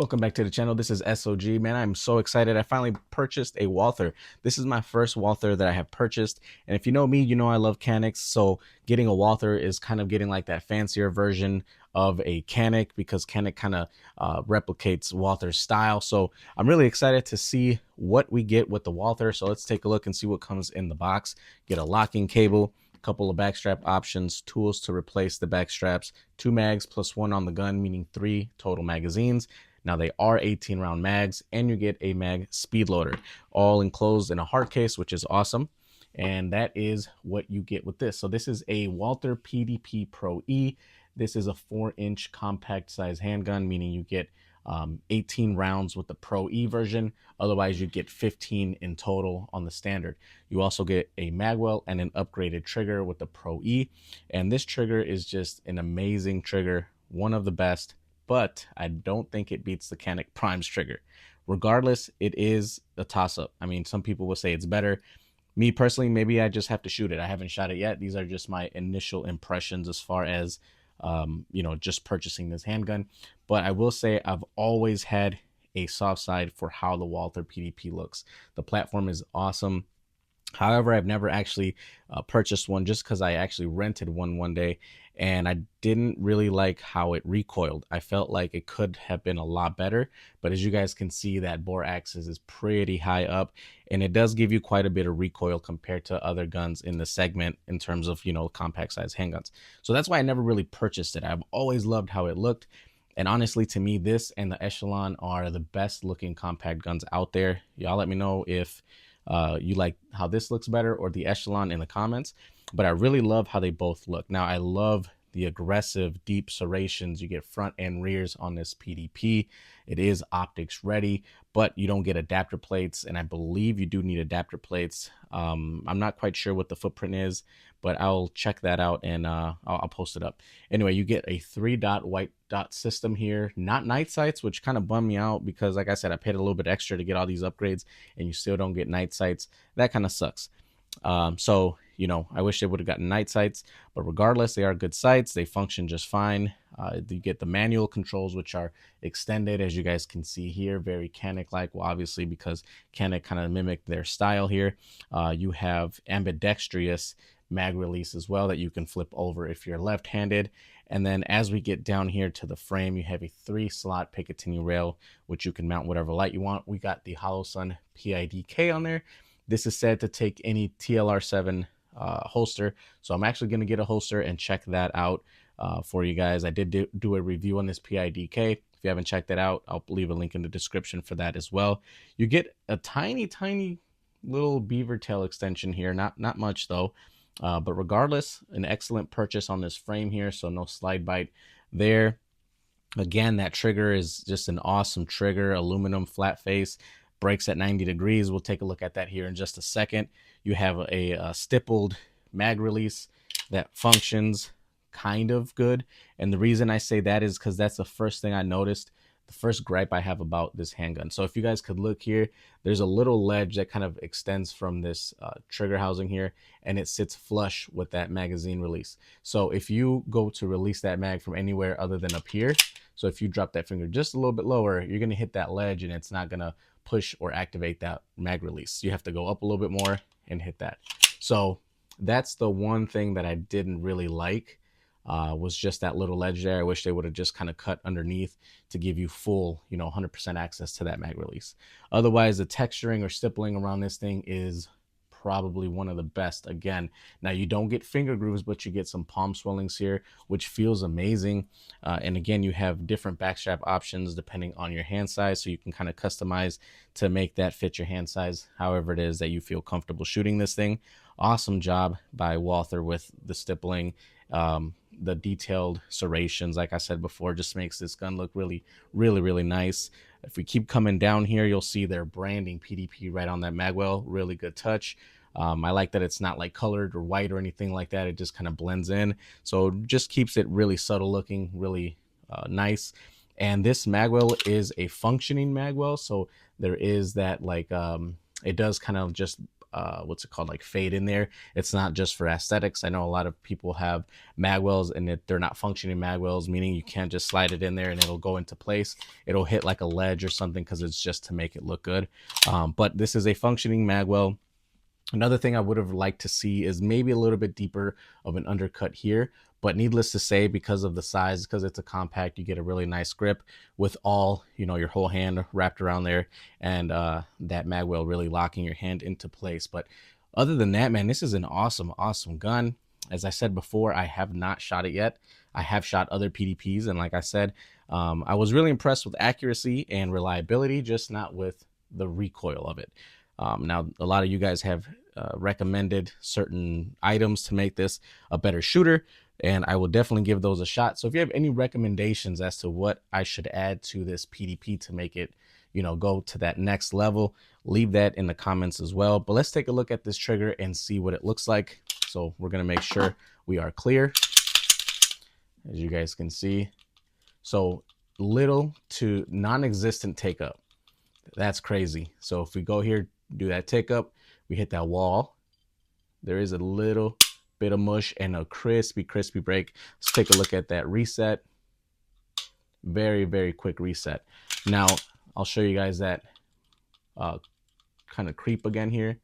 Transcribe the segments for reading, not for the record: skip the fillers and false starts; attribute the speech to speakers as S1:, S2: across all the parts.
S1: Welcome back to the channel. This is S.O.G. Man, I'm so excited. I finally purchased a Walther. This is my first Walther that I have purchased. And if you know me, you know I love Canics. So getting a Walther is kind of getting like that fancier version of a Canic because Canic kind of replicates Walther's style. So I'm really excited to see what we get with the Walther. So let's take a look and see what comes in the box. Get a locking cable, couple of backstrap options, tools to replace the backstraps, 2 mags plus 1 on the gun, meaning 3 total magazines. Now they are 18 round mags, and you get a mag speed loader, all enclosed in a hard case, which is awesome. And that is what you get with this. So this is a Walther PDP Pro E. This is a 4-inch compact size handgun, meaning you get 18 rounds with the Pro E version. Otherwise, you get 15 in total on the standard. You also get a magwell and an upgraded trigger with the Pro E. And this trigger is just an amazing trigger, one of the best, but I don't think it beats the Canic Prime's trigger. Regardless, it is a toss-up. I mean, some people will say it's better. Me personally, maybe I just have to shoot it. I haven't shot it yet. These are just my initial impressions as far as just purchasing this handgun. But I will say I've always had a soft side for how the Walther PDP looks. The platform is awesome. However, I've never actually purchased one, just because I actually rented one day and I didn't really like how it recoiled. I felt like it could have been a lot better, but as you guys can see, that bore axis is pretty high up and it does give you quite a bit of recoil compared to other guns in the segment in terms of, compact size handguns. So that's why I never really purchased it. I've always loved how it looked. And honestly, to me, this and the Echelon are the best looking compact guns out there. Y'all let me know if you like how this looks better or the Echelon in the comments. But I really love how they both look. Now, I love the aggressive deep serrations. You get front and rears on this PDP. It is optics ready, but you don't get adapter plates, and I believe you do need adapter plates. I'm not quite sure what the footprint is, but I'll check that out and I'll post it up. Anyway, you get a 3-dot white dot system here, not night sights, which kind of bummed me out because, like I said, I paid a little bit extra to get all these upgrades and you still don't get night sights. That kind of sucks. So I wish they would have gotten night sights, but regardless, they are good sights. They function just fine. You get the manual controls, which are extended, as you guys can see here, very Canic-like. Well, obviously, because Canic kind of mimicked their style here. You have ambidextrous mag release as well that you can flip over if you're left-handed. And then as we get down here to the frame, you have a 3-slot Picatinny rail, which you can mount whatever light you want. We got the HoloSun PIDK on there. This is said to take any TLR7 holster, so I'm actually going to get a holster and check that out for you guys. I did do a review on this PIDK. If you haven't checked that out, I'll leave a link in the description for that as well. You get a tiny little beaver tail extension here, not much though, but regardless, an excellent purchase on this frame here, so no slide bite there. Again, that trigger is just an awesome trigger, aluminum flat face, breaks at 90 degrees. We'll take a look at that here in just a second. You have a stippled mag release that functions kind of good. And the reason I say that is because that's the first thing I noticed, the first gripe I have about this handgun. So if you guys could look here, there's a little ledge that kind of extends from this trigger housing here, and it sits flush with that magazine release. So if you go to release that mag from anywhere other than up here, so if you drop that finger just a little bit lower, you're going to hit that ledge and it's not going to push or activate that mag release. You have to go up a little bit more and hit that. So that's the one thing that I didn't really like, was just that little ledge there. I wish they would have just kind of cut underneath to give you full 100% access to that mag release. Otherwise, the texturing or stippling around this thing is probably one of the best. Again, now you don't get finger grooves, but you get some palm swellings here, which feels amazing. And again, you have different backstrap options depending on your hand size, so you can kind of customize to make that fit your hand size however it is that you feel comfortable shooting this thing. Awesome job by Walther with the stippling. The detailed serrations, like I said before, just makes this gun look really nice. If we keep coming down here, you'll see their branding PDP right on that magwell. Really good touch. I like that it's not like colored or white or anything like that. It just kind of blends in, so just keeps it really subtle looking, really nice. And this magwell is a functioning magwell, so there is that it does kind of just what's it called, like fade in there. It's not just for aesthetics. I know a lot of people have magwells and they're not functioning magwells, meaning you can't just slide it in there and it'll go into place. It'll hit like a ledge or something because it's just to make it look good. But this is a functioning magwell. Another thing I would have liked to see is maybe a little bit deeper of an undercut here, but needless to say, because of the size, because it's a compact, you get a really nice grip with all, your whole hand wrapped around there, and that magwell really locking your hand into place. But other than that, man, this is an awesome gun. As I said before, I have not shot it yet. I have shot other PDPs, and like I said, I was really impressed with accuracy and reliability, just not with the recoil of it. Now, a lot of you guys have recommended certain items to make this a better shooter, and I will definitely give those a shot. So if you have any recommendations as to what I should add to this PDP to make it, go to that next level, leave that in the comments as well. But let's take a look at this trigger and see what it looks like. So we're going to make sure we are clear, as you guys can see. So little to non-existent take up. That's crazy. So if we go here, do that take up, we hit that wall, there is a little bit of mush and a crispy break. Let's take a look at that reset. Very quick reset. Now I'll show you guys that kind of creep again here,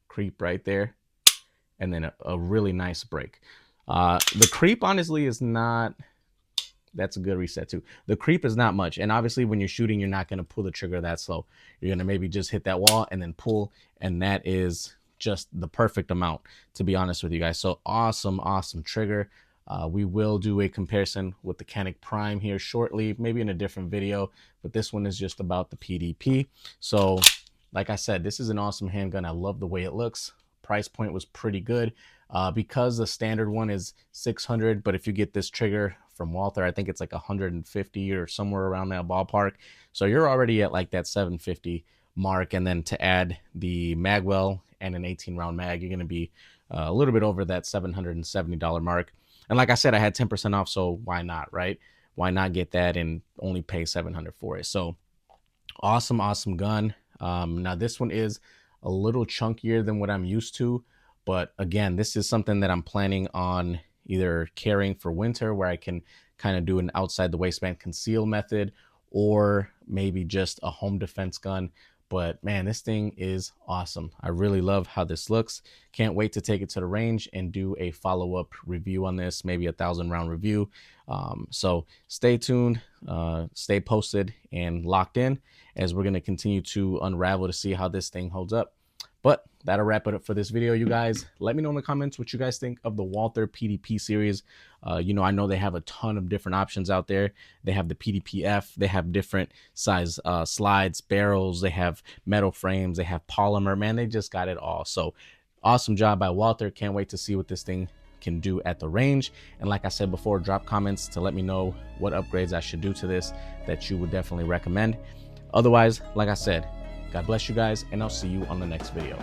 S1: creep right there, and then a really nice break. The creep honestly is not, that's a good reset too. The creep is not much. And obviously when you're shooting, you're not going to pull the trigger that slow. You're going to maybe just hit that wall and then pull. And that is just the perfect amount, to be honest with you guys. So awesome trigger. We will do a comparison with the Canik Prime here shortly, maybe in a different video, but this one is just about the PDP. So like I said, this is an awesome handgun. I love the way it looks. Price point was pretty good. Because the standard one is $600, but if you get this trigger from Walther, I think it's like 150 or somewhere around that ballpark. So you're already at like that 750 mark, and then to add the magwell and an 18 round mag, you're going to be a little bit over that $770 mark. And like I said, I had 10% off, so why not, right? Why not get that and only pay $700 for it? So awesome gun. Now this one is a little chunkier than what I'm used to. But again, this is something that I'm planning on either carrying for winter, where I can kind of do an outside the waistband conceal method, or maybe just a home defense gun. But man, this thing is awesome. I really love how this looks. Can't wait to take it to the range and do a follow-up review on this, maybe a 1,000-round review. So stay tuned, stay posted and locked in, as we're going to continue to unravel to see how this thing holds up. But that'll wrap it up for this video, you guys. Let me know in the comments what you guys think of the Walther PDP series. I know they have a ton of different options out there. They have the PDP-F. They have different size slides, barrels. They have metal frames. They have polymer. Man, they just got it all. So awesome job by Walther. Can't wait to see what this thing can do at the range. And like I said before, drop comments to let me know what upgrades I should do to this that you would definitely recommend. Otherwise, like I said, God bless you guys, and I'll see you on the next video.